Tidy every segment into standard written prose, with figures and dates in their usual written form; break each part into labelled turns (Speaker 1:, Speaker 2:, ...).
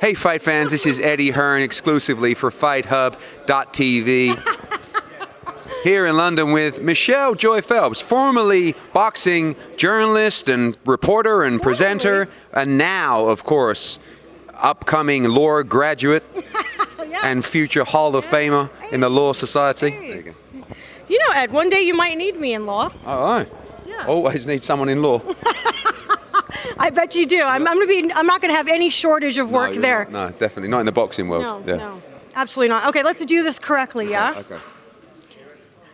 Speaker 1: Hey fight fans, this is Eddie Hearn exclusively for FightHub.tv. Here in London with Michelle Joy Phelps, formerly boxing journalist and reporter and presenter, and now, of course, upcoming law graduate and future Hall of Famer in the Law Society. There you go.
Speaker 2: You know, Ed, one day you might need me in law.
Speaker 1: Oh,
Speaker 2: yeah.
Speaker 1: Always need someone in law.
Speaker 2: I bet you do. I'm not gonna have any shortage of work there.
Speaker 1: No, definitely not in the boxing world.
Speaker 2: No, absolutely not. Okay, let's do this correctly, yeah?
Speaker 1: Okay.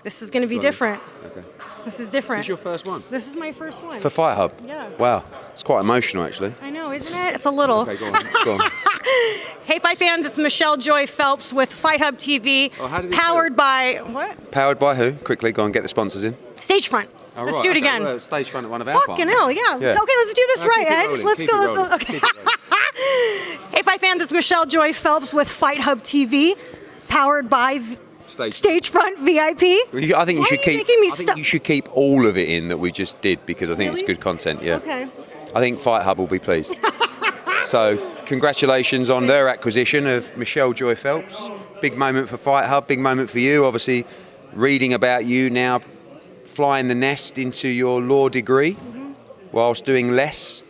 Speaker 2: This is gonna be different.
Speaker 1: Okay.
Speaker 2: This is different.
Speaker 1: This is your first one?
Speaker 2: This is my first one.
Speaker 1: For Fight Hub?
Speaker 2: Yeah.
Speaker 1: Wow, it's quite emotional actually.
Speaker 2: I know, isn't it? It's a little.
Speaker 1: Okay, go on.
Speaker 2: Hey fight fans, it's Michelle Joy Phelps with Fight Hub TV.
Speaker 1: Oh, how did it
Speaker 2: powered by, what?
Speaker 1: Powered by who? Quickly, go and get the sponsors in.
Speaker 2: Stagefront.
Speaker 1: Oh,
Speaker 2: let's
Speaker 1: right,
Speaker 2: do it
Speaker 1: okay.
Speaker 2: again.
Speaker 1: Well, stage front at one of our
Speaker 2: Fucking hell, yeah. Okay, let's do this right, Ed.
Speaker 1: Rolling,
Speaker 2: Let's go.
Speaker 1: rolling,
Speaker 2: Okay. Hey, fight fans, it's Michelle Joy Phelps with Fight Hub TV, powered by Stagefront VIP.
Speaker 1: I think you should keep.
Speaker 2: Making me
Speaker 1: I think you should keep all of it in that we just did because I think it's good content. Yeah.
Speaker 2: Okay.
Speaker 1: I think Fight Hub will be pleased. So, congratulations on their acquisition of Michelle Joy Phelps. Big moment for Fight Hub. Big moment for you. Obviously, reading about you now. Flying the nest into your law degree whilst doing less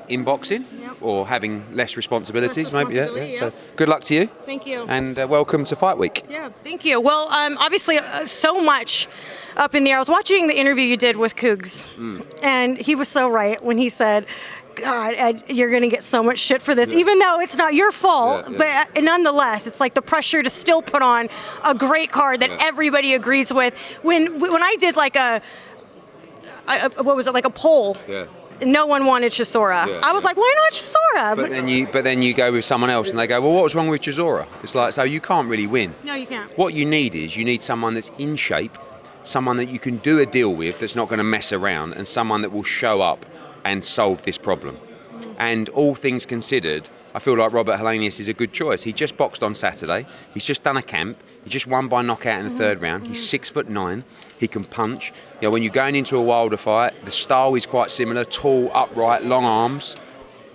Speaker 1: in boxing or having less responsibilities, maybe. Yeah. So good luck to you.
Speaker 2: Thank you.
Speaker 1: And welcome to Fight Week.
Speaker 2: Yeah, thank you. Well, obviously, so much up in the air. I was watching the interview you did with Cougs, and he was so right when he said, God, Ed, you're going to get so much shit for this, even though it's not your fault. But nonetheless, it's like the pressure to still put on a great card that everybody agrees with. When I did like what was it, like a poll, no one wanted Chisora. I was like, why not Chisora?
Speaker 1: But then you go with someone else and they go, well, what was wrong with Chisora? It's like, so you can't really win.
Speaker 2: No, you can't.
Speaker 1: What you need is you need someone that's in shape, someone that you can do a deal with that's not going to mess around, and someone that will show up and solve this problem. And all things considered, I feel like Robert Helenius is a good choice. He just boxed on Saturday. He's just done a camp. He just won by knockout in the third round. He's 6'9". He can punch. You know, when you're going into a Wilder fight, the style is quite similar: tall, upright, long arms,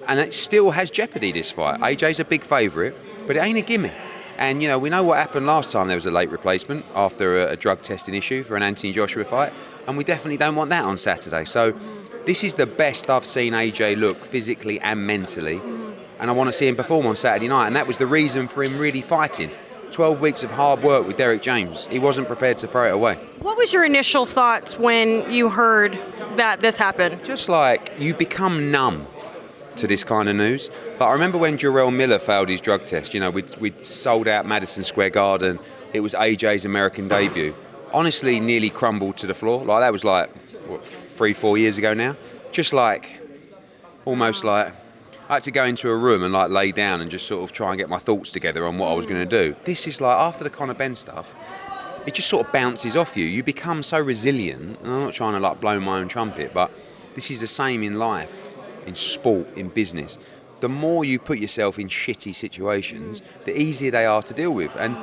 Speaker 1: and it still has jeopardy. This fight. AJ's a big favourite, but it ain't a gimme. And you know, we know what happened last time there was a late replacement after a drug testing issue for an Anthony Joshua fight, and we definitely don't want that on Saturday. So. This is the best I've seen AJ look physically and mentally, and I want to see him perform on Saturday night, and that was the reason for him really fighting. 12 weeks of hard work with Derek James. He wasn't prepared to throw it away.
Speaker 2: What was your initial thoughts when you heard that this happened?
Speaker 1: Just like, you become numb to this kind of news. But I remember when Errol Miller failed his drug test, you know, we'd sold out Madison Square Garden, it was AJ's American debut. Honestly, nearly crumbled to the floor. Like, that was like, what, 3-4 years ago now, just like almost like I had to go into a room and like lay down and just sort of try and get my thoughts together on what I was going to do. This is like, after the Conor Ben stuff, it just sort of bounces off you. You become so resilient, and I'm not trying to like blow my own trumpet, but this is the same in life, in sport, in business. The more you put yourself in shitty situations, the easier they are to deal with. And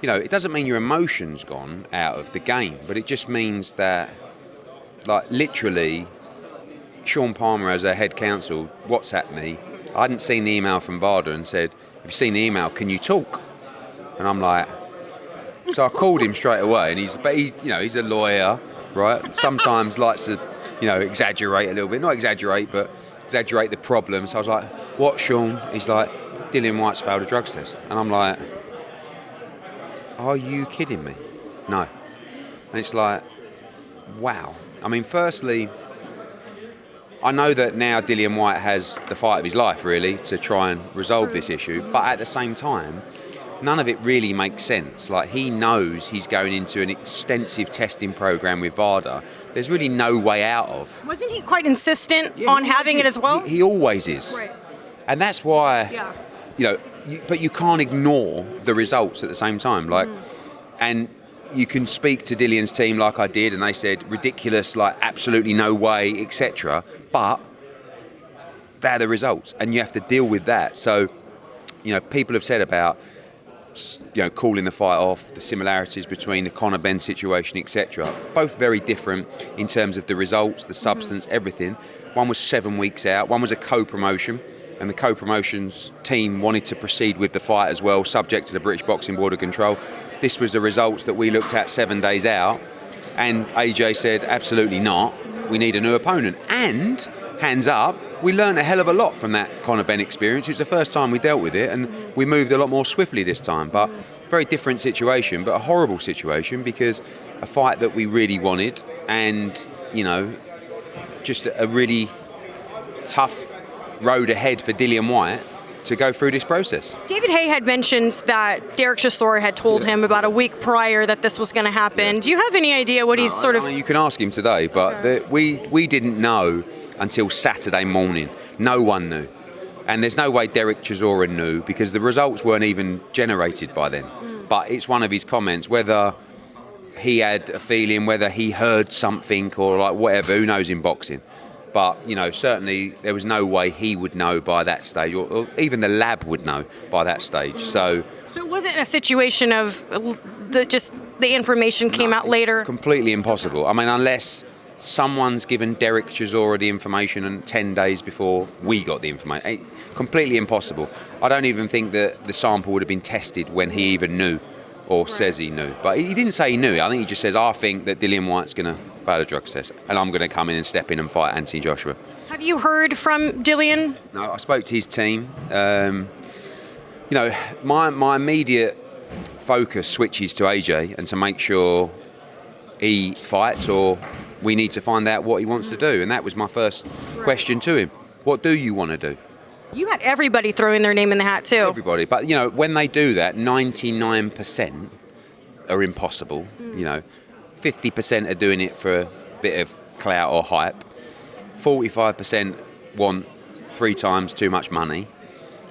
Speaker 1: you know, it doesn't mean your emotions gone out of the game, but it just means that, like, literally, Sean Palmer, as our head counsel, WhatsApped me. I hadn't seen the email from Varda and said, have you seen the email? Can you talk? And I'm like, so I called him straight away, and he's a lawyer, right? Sometimes likes to, exaggerate a little bit. Not exaggerate, but exaggerate the problem. So I was like, what, Sean? He's like, Dillian Whyte's failed a drugs test. And I'm like, are you kidding me? No. And it's like, wow. I mean, firstly, I know that now Dillian Whyte has the fight of his life, really, to try and resolve this issue. But at the same time, none of it really makes sense. Like, he knows he's going into an extensive testing program with VADA. There's really no way out of.
Speaker 2: Wasn't he quite insistent on having it as well?
Speaker 1: He always is.
Speaker 2: Right.
Speaker 1: And that's why, but you can't ignore the results at the same time. Like, and you can speak to Dillian's team like I did, and they said ridiculous, like absolutely no way, etc. But they're the results, and you have to deal with that. So, people have said about, calling the fight off, the similarities between the Conor Ben situation, etc. Both very different in terms of the results, the substance, everything. One was 7 weeks out. One was a co-promotion. and the co-promotions team wanted to proceed with the fight as well, subject to the British Boxing Board of Control. This was the results that we looked at 7 days out, and AJ said, absolutely not, we need a new opponent. And, hands up, we learned a hell of a lot from that Conor Benn experience. It's the first time we dealt with it, and we moved a lot more swiftly this time. But very different situation, but a horrible situation, because a fight that we really wanted, and, you know, just a really tough road ahead for Dillian Whyte to go through this process.
Speaker 2: David Haye had mentioned that Derek Chisora had told him about a week prior that this was going to happen.
Speaker 1: Yeah.
Speaker 2: Do you have any idea what he's sort of...
Speaker 1: I mean, you can ask him today, but we didn't know until Saturday morning. No one knew. And there's no way Derek Chisora knew, because the results weren't even generated by then. But it's one of his comments, whether he had a feeling, whether he heard something or like whatever, who knows in boxing. But, you know, certainly there was no way he would know by that stage, or even the lab would know by that stage. So
Speaker 2: it wasn't a situation of the information came out later?
Speaker 1: Completely impossible. I mean, unless someone's given Derek Chisora the information and 10 days before we got the information. Completely impossible. I don't even think that the sample would have been tested when he even knew or says he knew. But he didn't say he knew. I think he just says, I think that Dillian Whyte's going to fail a drugs test and I'm going to come in and step in and fight Anthony Joshua.
Speaker 2: Have you heard from Dillian?
Speaker 1: No, I spoke to his team. You know, my immediate focus switches to AJ and to make sure he fights, or we need to find out what he wants to do. And that was my first question to him. What do you want to do?
Speaker 2: You had everybody throwing their name in the hat too.
Speaker 1: Everybody. But, you know, when they do that, 99% are impossible. You know, 50% are doing it for a bit of clout or hype. 45% want 3 times too much money.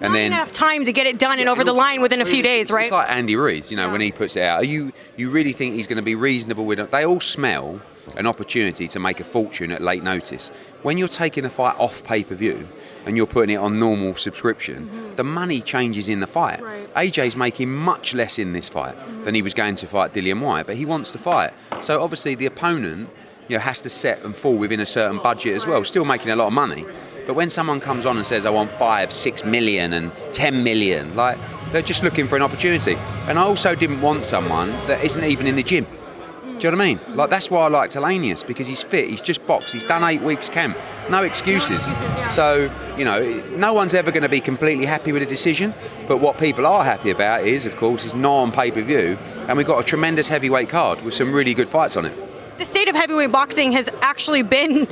Speaker 1: And
Speaker 2: Not enough time to get it done and over the line within a few days, right?
Speaker 1: It's like Andy Ruiz, you know, when he puts it out. You really think he's going to be reasonable with it? They all smell an opportunity to make a fortune at late notice. When you're taking the fight off pay-per-view and you're putting it on normal subscription, the money changes in the fight.
Speaker 2: Right.
Speaker 1: AJ's making much less in this fight than he was going to fight Dillian Whyte, but he wants to fight. So obviously the opponent, you know, has to set and fall within a certain budget as well, still making a lot of money. But when someone comes on and says, I want 5, 6 million and 10 million, like, they're just looking for an opportunity. And I also didn't want someone that isn't even in the gym. Do you know what I mean? Like, that's why I liked Helenius, because he's fit, he's just boxed, he's done 8 weeks camp, no excuses. So, you know, no one's ever going to be completely happy with a decision, but what people are happy about is, of course, is not on pay-per-view, and we've got a tremendous heavyweight card with some really good fights on it.
Speaker 2: The state of heavyweight boxing has actually been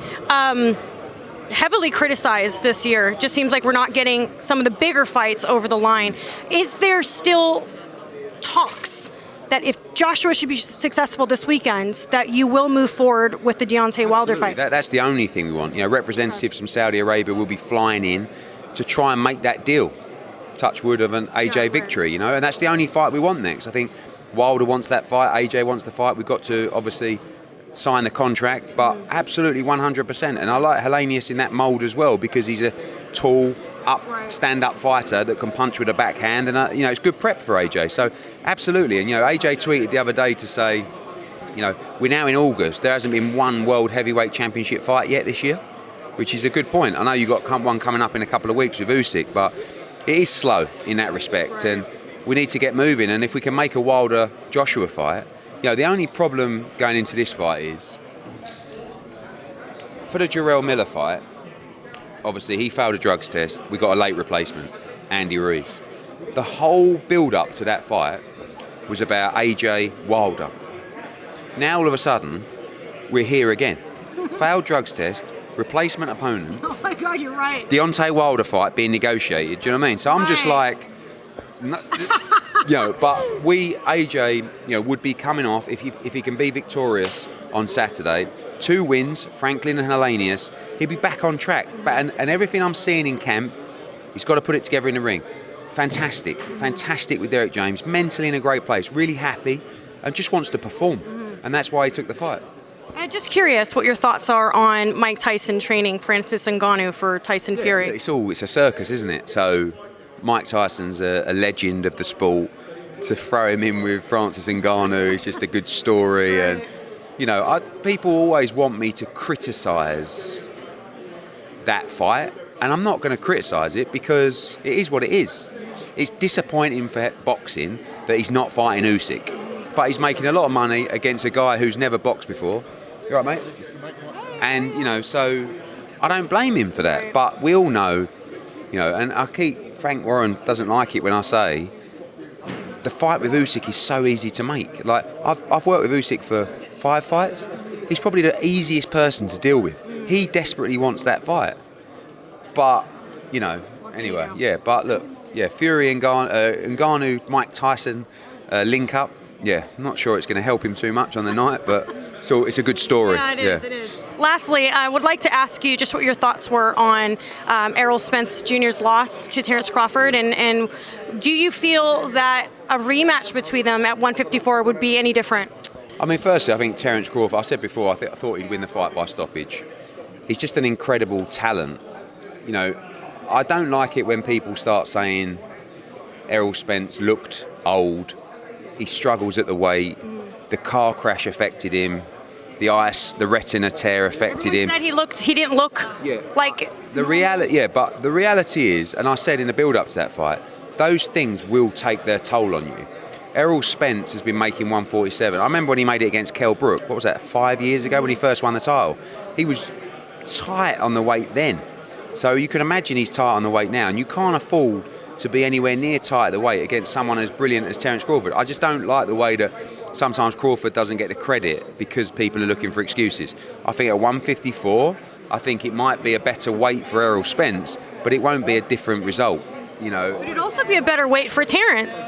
Speaker 2: heavily criticized this year. It just seems like we're not getting some of the bigger fights over the line. Is there still talks that if Joshua should be successful this weekend, that you will move forward with the Deontay Wilder fight?
Speaker 1: That's the only thing we want. You know, representatives from Saudi Arabia will be flying in to try and make that deal. Touch wood of an AJ victory, you know, and that's the only fight we want next. I think Wilder wants that fight, AJ wants the fight. We've got to obviously sign the contract, but absolutely 100%. And I like Helenius in that mould as well, because he's a tall, stand-up fighter that can punch with a backhand, and you know, it's good prep for AJ. So absolutely. And you know, AJ tweeted the other day to say, you know, we're now in August. There hasn't been one World Heavyweight Championship fight yet this year, which is a good point. I know you've got one coming up in a couple of weeks with Usyk, but it is slow in that respect, and we need to get moving. And if we can make a Wilder Joshua fight, you know, the only problem going into this fight is, for the Jarrell Miller fight, obviously he failed a drugs test. We got a late replacement, Andy Ruiz. The whole build-up to that fight was about AJ Wilder. Now all of a sudden, we're here again. Failed drugs test, replacement opponent.
Speaker 2: Oh my God, you're right.
Speaker 1: Deontay Wilder fight being negotiated. Do you know what I mean? So I'm just like, no, you know, but AJ, you know, would be coming off if he can be victorious on Saturday. 2 wins, Franklin and Helenius, he'd be back on track. And everything I'm seeing in camp, he's got to put it together in the ring. Fantastic with Derek James, mentally in a great place, really happy, and just wants to perform. And that's why he took the fight.
Speaker 2: I'm just curious what your thoughts are on Mike Tyson training Francis Ngannou for Tyson Fury.
Speaker 1: It's a circus, isn't it? So Mike Tyson's a legend of the sport. To throw him in with Francis Ngannou is just a good story. And, you know, people always want me to criticise that fight. And I'm not going to criticise it because it is what it is. It's disappointing for boxing that he's not fighting Usyk, but he's making a lot of money against a guy who's never boxed before. You all right, mate? And, you know, so I don't blame him for that. But we all know, you know, and Frank Warren doesn't like it when I say the fight with Usyk is so easy to make. Like, I've worked with Usyk for 5 fights. He's probably the easiest person to deal with. He desperately wants that fight. But, you know, anyway, yeah. But look, yeah, Fury and Ngannou, Mike Tyson link up. Yeah, I'm not sure it's going to help him too much on the night, but so it's a good story.
Speaker 2: Yeah, it is. Lastly, I would like to ask you just what your thoughts were on Errol Spence Jr.'s loss to Terence Crawford, and do you feel that a rematch between them at 154 would be any different?
Speaker 1: I mean, firstly, I think Terence Crawford, I said before, I thought he'd win the fight by stoppage. He's just an incredible talent. You know, I don't like it when people start saying Errol Spence looked old, he struggles at the weight, the car crash affected him, the retina tear affected him.
Speaker 2: Said he didn't look like
Speaker 1: the reality. Yeah, but the reality is, and I said in the build-up to that fight, those things will take their toll on you. Errol Spence has been making 147. I remember when he made it against Kell Brook. What was that? 5 years ago when he first won the title. He was tight on the weight then. So you can imagine he's tight on the weight now, and you can't afford to be anywhere near tight at the weight against someone as brilliant as Terence Crawford. I just don't like the way that sometimes Crawford doesn't get the credit because people are looking for excuses. I think at 154, I think it might be a better weight for Errol Spence, but it won't be a different result. You know,
Speaker 2: would it also be a better weight for Terence?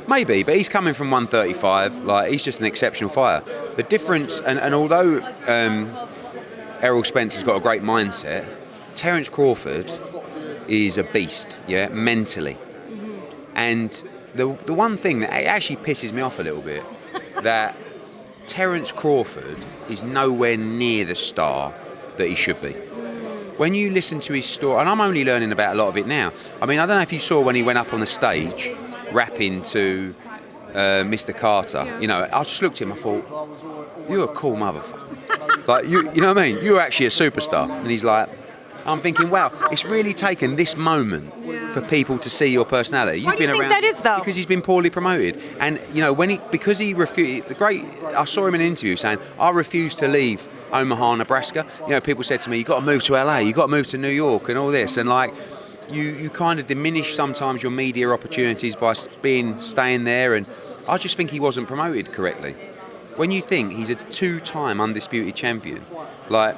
Speaker 1: Maybe, but he's coming from 135. Like, he's just an exceptional fighter. The difference, and although Errol Spence has got a great mindset, Terence Crawford is a beast, yeah, mentally. And the one thing that actually pisses me off a little bit, that Terence Crawford is nowhere near the star that he should be. When you listen to his story, and I'm only learning about a lot of it now. I mean, I don't know if you saw when he went up on the stage rapping to Mr. Carter. You know, I just looked at him, I thought, you're a cool motherfucker. Like, you know what I mean? You're actually a superstar. And he's like, I'm thinking, wow, it's really taken this moment for people to see your personality.
Speaker 2: Why do you think that is, though?
Speaker 1: Because he's been poorly promoted. And, you know, because he refused, I saw him in an interview saying, I refuse to leave Omaha, Nebraska. You know, people said to me, you've got to move to LA, you've got to move to New York and all this. And, like, you kind of diminish sometimes your media opportunities by staying there. And I just think he wasn't promoted correctly. When you think he's a 2-time undisputed champion, like,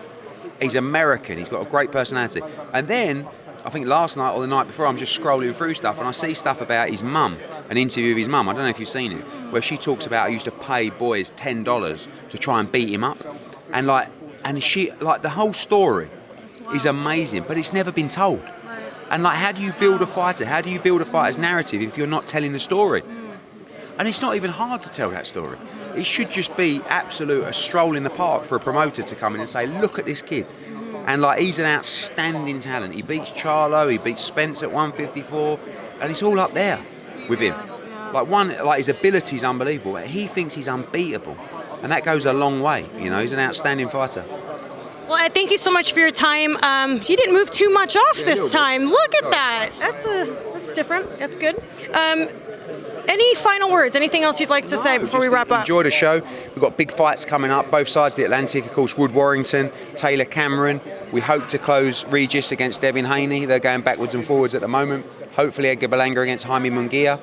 Speaker 1: he's American, he's got a great personality. And then, I think last night or the night before, I'm just scrolling through stuff and I see stuff about his mum, an interview with his mum, I don't know if you've seen it, where she talks about I used to pay boys $10 to try and beat him up. And the whole story is amazing, but it's never been told. And like, how do you build a fighter? How do you build a fighter's narrative if you're not telling the story? And it's not even hard to tell that story. It should just be a stroll in the park for a promoter to come in and say, look at this kid. And like, he's an outstanding talent. He beats Charlo, he beats Spence at 154, and it's all up there with him. Like his ability is unbelievable. He thinks he's unbeatable. And that goes a long way. You know, he's an outstanding fighter.
Speaker 2: Well, thank you so much for your time. You didn't move too much off this time. Look at that. That's different. That's good. Any final words? Anything else you'd like to say before we wrap up?
Speaker 1: Enjoy the show. We've got big fights coming up, both sides of the Atlantic. Of course, Wood Warrington, Taylor Cameron. We hope to close Regis against Devin Haney. They're going backwards and forwards at the moment. Hopefully, Edgar Berlanga against Jaime Munguia.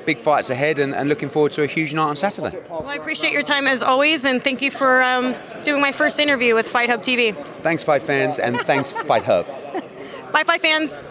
Speaker 1: Big fights ahead, and looking forward to a huge night on Saturday.
Speaker 2: Well, I appreciate your time as always, and thank you for doing my first interview with Fight Hub TV.
Speaker 1: Thanks, Fight fans, and thanks, Fight Hub.
Speaker 2: Bye, Fight fans.